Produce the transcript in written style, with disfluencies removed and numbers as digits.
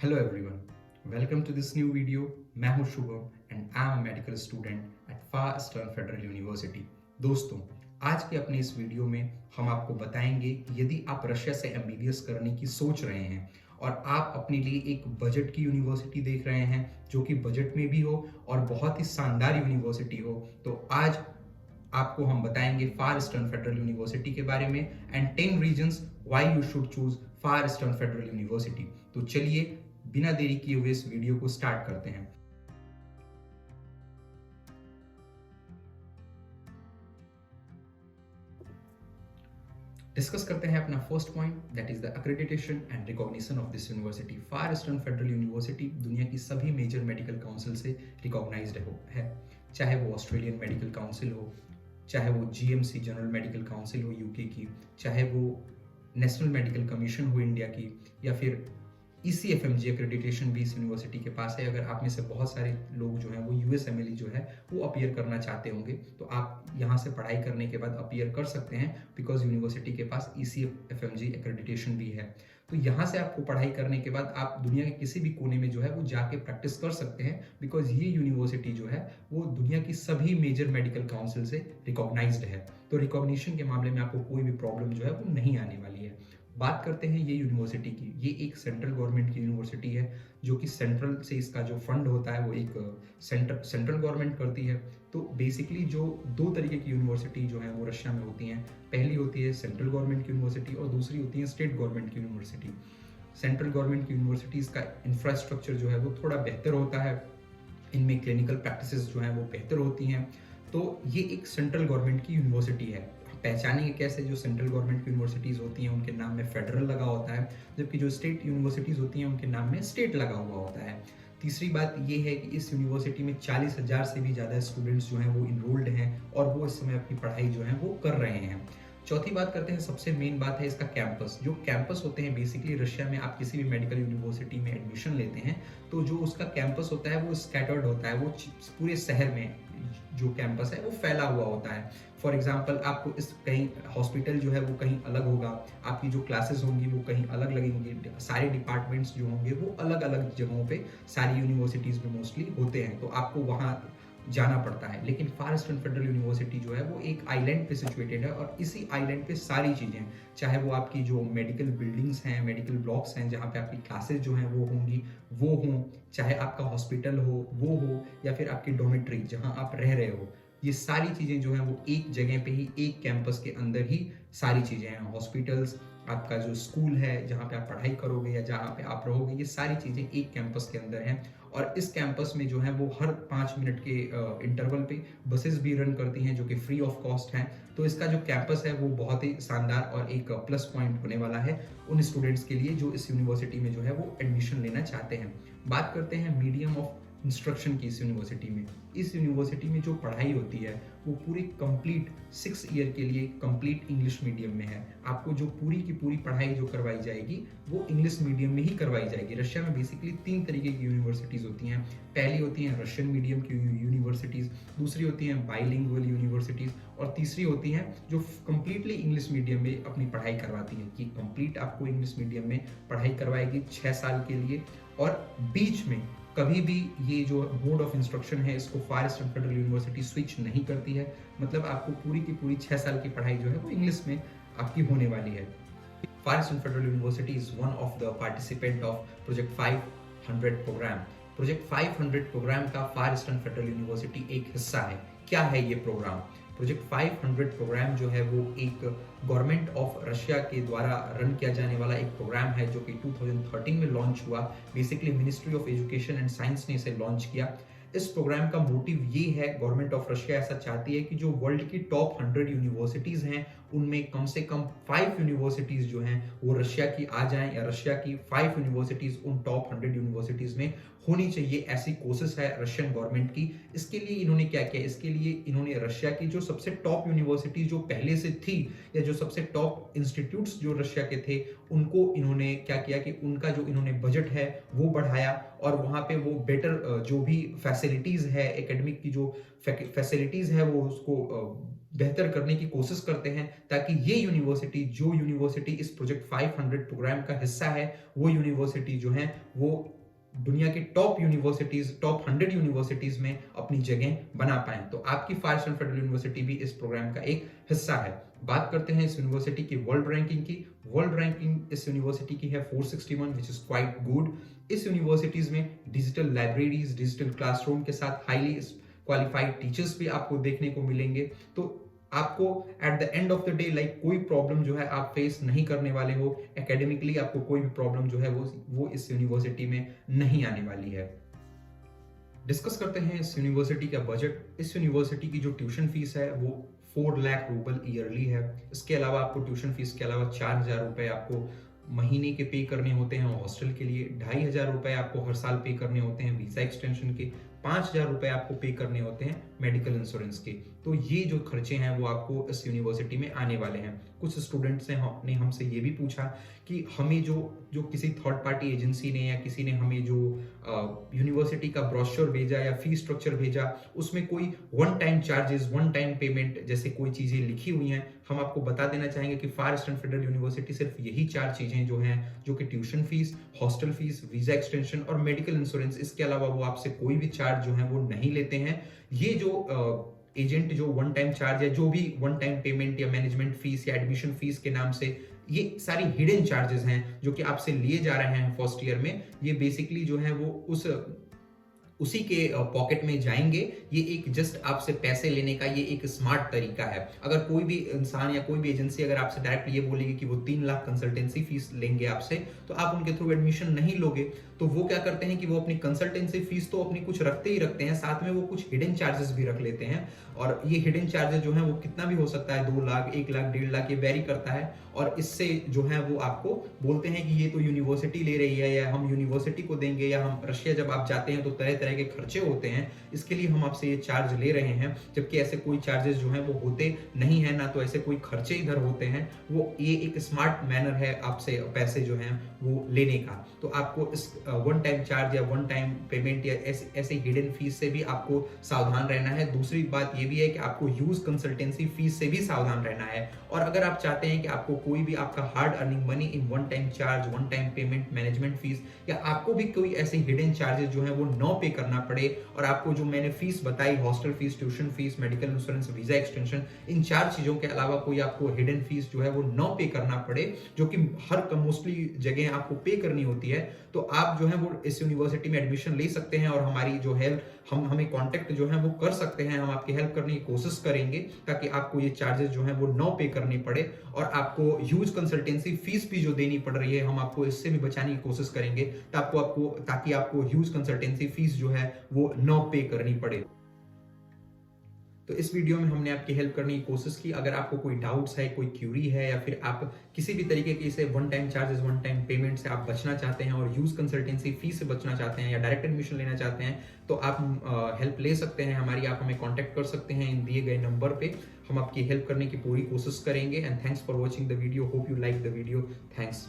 Hello everyone, welcome to this new video. मैं हूं Shubham and I am medical student at Far Eastern Federal University. दोस्तों, आज के अपने इस वीडियो में हम आपको बताएंगे कि यदि आप रशिया से एमबीबीएस करने की सोच रहे हैं और आप अपने लिए एक बजट की यूनिवर्सिटी देख रहे हैं जो कि बजट में भी हो और बहुत ही शानदार यूनिवर्सिटी हो, तो आज आपको हम बताएंगे फार ईस्टर्न फेडरल यूनिवर्सिटी के बारे में and 10 reasons why you should choose far Eastern Federal university. तो चलिए बिना देरी किए हुए इस वीडियो को स्टार्ट करते हैं। डिस्कस करते हैं अपना first point, that is the accreditation and recognition of this university. Far Eastern Federal university दुनिया की सभी मेजर मेडिकल काउंसिल से रिकॉग्नाइज्ड है, चाहे वो ऑस्ट्रेलियन मेडिकल काउंसिल हो, चाहे वो जीएमसी जनरल मेडिकल काउंसिल हो यूके की, चाहे वो नेशनल मेडिकल कमीशन हो इंडिया की, या फिर ECFMG एक्रेडिटेशन भी इस यूनिवर्सिटी के पास है। अगर आप में से बहुत सारे लोग जो हैं वो USMLE जो है वो अपीयर करना चाहते होंगे तो आप यहाँ से पढ़ाई करने के बाद अपीयर कर सकते हैं, बिकॉज यूनिवर्सिटी के पास ECFMG एक्रेडिटेशन भी है। तो यहाँ से आपको पढ़ाई करने के बाद आप दुनिया के किसी भी कोने में जो है वो जाके प्रैक्टिस कर सकते हैं, बिकॉज ये यूनिवर्सिटी जो है वो दुनिया की सभी मेजर मेडिकल काउंसिल से रिकॉग्नाइज्ड है। तो रिकॉग्निशन के मामले में आपको कोई भी प्रॉब्लम जो है वो नहीं आने वाली है। बात करते हैं ये यूनिवर्सिटी की। ये एक सेंट्रल गवर्नमेंट की यूनिवर्सिटी है, जो कि सेंट्रल से इसका जो फंड होता है वो एक सेंट्रल गवर्नमेंट करती है। तो बेसिकली जो दो तरीके की यूनिवर्सिटी जो है वो रशिया में होती हैं, पहली होती है सेंट्रल गवर्नमेंट की यूनिवर्सिटी और दूसरी होती है स्टेट गवर्नमेंट की यूनिवर्सिटी। सेंट्रल गवर्नमेंट की यूनिवर्सिटीज़ का इंफ्रास्ट्रक्चर जो है वो थोड़ा बेहतर होता है, इनमें क्लिनिकल प्रैक्टिसेस जो हैं वो बेहतर होती हैं। तो ये एक सेंट्रल गवर्नमेंट की यूनिवर्सिटी है। पहचानेंगे कैसे? जो सेंट्रल गवर्नमेंट की यूनिवर्सिटीज़ होती हैं उनके नाम में फेडरल लगा होता है, जबकि जो स्टेट यूनिवर्सिटीज़ होती हैं उनके नाम में स्टेट लगा हुआ होता है। तीसरी बात ये है कि इस यूनिवर्सिटी में 40,000 से भी ज़्यादा स्टूडेंट्स जो हैं वो इनरोल्ड हैं और वो इस समय अपनी पढ़ाई जो है वो कर रहे हैं। चौथी बात करते हैं, सबसे मेन बात है इसका कैंपस। जो कैंपस होते हैं बेसिकली रशिया में आप किसी भी मेडिकल यूनिवर्सिटी में एडमिशन लेते हैं तो जो उसका कैंपस होता है वो स्कैटर्ड होता है, वो पूरे शहर में जो कैंपस है वो फैला हुआ होता है। फॉर एग्जाम्पल आपको इस कहीं हॉस्पिटल जो है वो कहीं अलग होगा, आपकी जो क्लासेस होंगी वो कहीं अलग लगेंगी, सारे डिपार्टमेंट्स जो होंगे वो अलग अलग जगहों पे सारी यूनिवर्सिटीज़ में मोस्टली होते हैं, तो आपको वहाँ जाना पड़ता है। लेकिन फार ईस्टर्न फेडरल यूनिवर्सिटी जो है वो एक आइलैंड पे सिचुएटेड है और इसी आइलैंड पे सारी चीज़ें, चाहे वो आपकी जो मेडिकल बिल्डिंग्स हैं, मेडिकल ब्लॉक्स हैं जहाँ पे आपकी क्लासेस जो हैं वो होंगी वो हों, चाहे आपका हॉस्पिटल हो वो हो, या फिर आपकी डोमेट्री जहाँ आप रह रहे हो, ये सारी चीज़ें जो हैं वो एक जगह पे ही, एक कैंपस के अंदर ही सारी चीज़ें हैं। हॉस्पिटल्स, आपका जो स्कूल है जहाँ पे आप पढ़ाई करोगे या जहाँ पे आप रहोगे, ये सारी चीज़ें एक कैंपस के अंदर हैं। और इस कैंपस में जो है वो हर 5 मिनट के इंटरवल पे बसेस भी रन करती हैं जो कि फ्री ऑफ कॉस्ट हैं। तो इसका जो कैंपस है वो बहुत ही शानदार और एक प्लस पॉइंट होने वाला है उन स्टूडेंट्स के लिए जो इस यूनिवर्सिटी में जो है वो एडमिशन लेना चाहते हैं। बात करते हैं मीडियम ऑफ इंस्ट्रक्शन की। इस यूनिवर्सिटी में जो पढ़ाई होती है वो पूरी कंप्लीट 6 ईयर के लिए कंप्लीट इंग्लिश मीडियम में है। आपको जो पूरी की पूरी पढ़ाई जो करवाई जाएगी वो इंग्लिश मीडियम में ही करवाई जाएगी। रशिया में बेसिकली 3 तरीके की यूनिवर्सिटीज़ होती हैं। पहली होती हैं रशियन मीडियम की यूनिवर्सिटीज़, दूसरी होती हैं बाइलिंगुअल यूनिवर्सिटीज़, और तीसरी होती हैं जो कंप्लीटली इंग्लिश मीडियम में अपनी पढ़ाई करवाती हैं, कि कंप्लीट आपको इंग्लिश मीडियम में पढ़ाई करवाएगी 6 साल के लिए। और बीच में कभी भी ये जो मोड ऑफ इंस्ट्रक्शन है इसको फार ईस्टर्न फेडरल यूनिवर्सिटी स्विच नहीं करती है, मतलब आपको पूरी की पूरी 6 साल की पढ़ाई जो है वो इंग्लिश में आपकी होने वाली है। Far Eastern Federal University is one of the participant of project 500 programme. Project 500 programme का फार ईस्टर्न फेडरल यूनिवर्सिटी एक हिस्सा है। क्या है ये प्रोग्राम? प्रोजेक्ट 500 प्रोग्राम जो है वो एक गवर्नमेंट ऑफ रशिया के द्वारा रन किया जाने वाला एक प्रोग्राम है जो कि 2013 में लॉन्च हुआ। Basically ministry of education and science ने इसे लॉन्च किया। इस प्रोग्राम का मोटिव ये है, गवर्नमेंट ऑफ रशिया ऐसा चाहती है कि जो वर्ल्ड की टॉप 100 यूनिवर्सिटीज़ हैं उनमें कम से कम 5 यूनिवर्सिटीज़ जो हैं वो रशिया की आ जाएं, या रशिया की 5 यूनिवर्सिटीज़ उन टॉप 100 यूनिवर्सिटीज़ में होनी चाहिए। ऐसी कोशिश है रशियन गवर्नमेंट की। इसके लिए इन्होंने क्या किया? इसके लिए इन्होंने रशिया की जो सबसे टॉप यूनिवर्सिटी जो पहले से थी, या जो सबसे टॉप इंस्टीट्यूट्स जो रशिया के थे, उनको इन्होंने क्या किया कि उनका जो इन्होंने बजट है वो बढ़ाया और वहाँ पे वो बेटर जो भी फैसिलिटीज़ है, एकेडमिक की जो फैसिलिटीज़ है वो उसको बेहतर करने की कोशिश करते हैं, ताकि ये यूनिवर्सिटी, जो यूनिवर्सिटी इस प्रोजेक्ट 500 प्रोग्राम का हिस्सा है, वो यूनिवर्सिटी जो है वो दुनिया के टॉप यूनिवर्सिटीज, टॉप 100 यूनिवर्सिटीज में अपनी जगह बना पाए। तो आपकी फार ईस्टर्न फेडरल यूनिवर्सिटी भी इस प्रोग्राम का एक हिस्सा है। बात करते हैं इस यूनिवर्सिटी की वर्ल्ड रैंकिंग की। वर्ल्ड रैंकिंग इस यूनिवर्सिटी की है 461, विच इज क्वाइट गुड। इस यूनिवर्सिटीज में डिजिटल लाइब्रेरीज, डिजिटल क्लासरूम के साथ हाईली क्वालिफाइड टीचर्स भी आपको देखने को मिलेंगे। तो आपको at the end of the day कोई प्रॉब्लम जो है आप फेस नहीं करने वाले हो। एकेडमिकली आपको कोई भी प्रॉब्लम जो है वो इस यूनिवर्सिटी में नहीं आने वाली है। डिस्कस करते हैं इस यूनिवर्सिटी का बजट। इस यूनिवर्सिटी की जो ट्यूशन फीस है वो 4 लाख रूबल ईयरली है। इसके अलावा आपको ट्यूशन फीस के अलावा 4,000 रुपए आपको महीने के पे करने होते हैं हॉस्टल के लिए, 2,500 रुपए आपको हर साल पे करने होते हैं वीजा एक्सटेंशन के, 5,000 रुपए आपको पे करने होते हैं मेडिकल इंश्योरेंस के। तो ये जो खर्चे हैं वो आपको इस यूनिवर्सिटी में आने वाले हैं। कुछ स्टूडेंट्स ने हमसे ये भी पूछा कि हमें जो किसी थर्ड पार्टी एजेंसी ने या किसी ने हमें जो यूनिवर्सिटी का ब्रोशर भेजा या फी स्ट्रक्चर भेजा, उसमें कोई one time charges, one time payment जैसे कोई चीजें लिखी हुई हैं। हम आपको बता देना चाहेंगे कि फार ईस्टर्न फेडरल यूनिवर्सिटी सिर्फ यही 4 चीजें जो हैं, जो कि tuition fees, hostel fees, visa extension और मेडिकल इंश्योरेंस, इसके अलावा वो आपसे कोई भी चार्ज जो है वो नहीं लेते हैं। ये जो एजेंट जो वन टाइम चार्ज या जो भी वन टाइम पेमेंट या मैनेजमेंट फीस या एडमिशन फीस के नाम से, ये सारी हिडन चार्जेस हैं जो कि आपसे लिए जा रहे हैं फर्स्ट ईयर में। ये बेसिकली जो है वो उसी के पॉकेट में जाएंगे। ये एक जस्ट आपसे पैसे लेने का ये एक स्मार्ट तरीका है। अगर कोई भी इंसान या कोई भी एजेंसी अगर आपसे डायरेक्ट ये बोलेगी कि वो 3 लाख कंसल्टेंसी फीस लेंगे आपसे, तो आप उनके थ्रू एडमिशन नहीं लोगे। तो वो क्या करते हैं कि वो अपनी कंसल्टेंसी फीस तो अपनी कुछ रखते ही रखते हैं, साथ में वो कुछ हिडन चार्जेस भी रख लेते हैं। और ये हिडन चार्जेस जो है वो कितना भी हो सकता है, 2 लाख, 1 लाख, 1.5 लाख, ये वेरी करता है। और इससे जो है वो आपको बोलते हैं कि ये तो यूनिवर्सिटी ले रही है, या हम यूनिवर्सिटी को देंगे, या हम रशिया जब आप जाते हैं तो तरह तरह के खर्चे होते हैं, इसके लिए हम आपसे ये चार्ज ले रहे हैं। जबकि ऐसे कोई चार्जेस जो हैं वो होते नहीं है, ना तो ऐसे कोई खर्चे इधर होते हैं। वो ये एक स्मार्ट मैनर है आपसे पैसे जो हैं वो लेने का। तो आपको इस वन टाइम चार्ज या वन टाइम पेमेंट या ऐसे हिडन फीस से भी आपको सावधान रहना है। दूसरी बात ये भी है कि आपको यूज कंसल्टेंसी फीस से भी सावधान रहना है। और अगर आप चाहते हैं कि आपको कोई भी आपका hard earning money in one time charge, one time payment, management fees, या आपको भी कोई ऐसे हिडन चार्जेस जो है वो न पे करना पड़े, और आपको जो मैंने फीस बताई, hostel fees, tuition fees, medical insurance, visa extension, इन 4 चीजों के अलावा कोई आपको हिडन फीस जो है वो न पे करना पड़े, जो कि हर मोस्टली जगह आपको पे करनी होती है, तो आप जो है वो इस यूनिवर्सिटी में एडमिशन ले सकते हैं। और हमारी जो हेल्प, हमें कांटेक्ट जो है वो कर सकते हैं। हम आपकी हेल्प करने की कोशिश करेंगे ताकि आपको ये चार्जेस जो है वो न पे करने पड़े, और आपको ह्यूज कंसल्टेंसी फीस भी जो देनी पड़ रही है, हम आपको इससे भी बचाने की कोशिश करेंगे, ताकि आपको ह्यूज कंसल्टेंसी फीस जो है वो न पे करनी पड़े। तो इस वीडियो में हमने आपकी हेल्प करने की कोशिश की। अगर आपको कोई डाउट्स है, कोई क्यूरी है, या फिर आप किसी भी तरीके के इसे one time charges, one time payment से आप बचना चाहते हैं, और यूज कंसल्टेंसी फीस से बचना चाहते हैं, या डायरेक्ट एडमिशन लेना चाहते हैं, तो आप हेल्प ले सकते हैं हमारी। आप हमें कांटेक्ट कर सकते हैं इन दिए गए नंबर पे। हम आपकी हेल्प करने की पूरी कोशिश करेंगे। And thanks for watching the video. Hope you like the video. Thanks.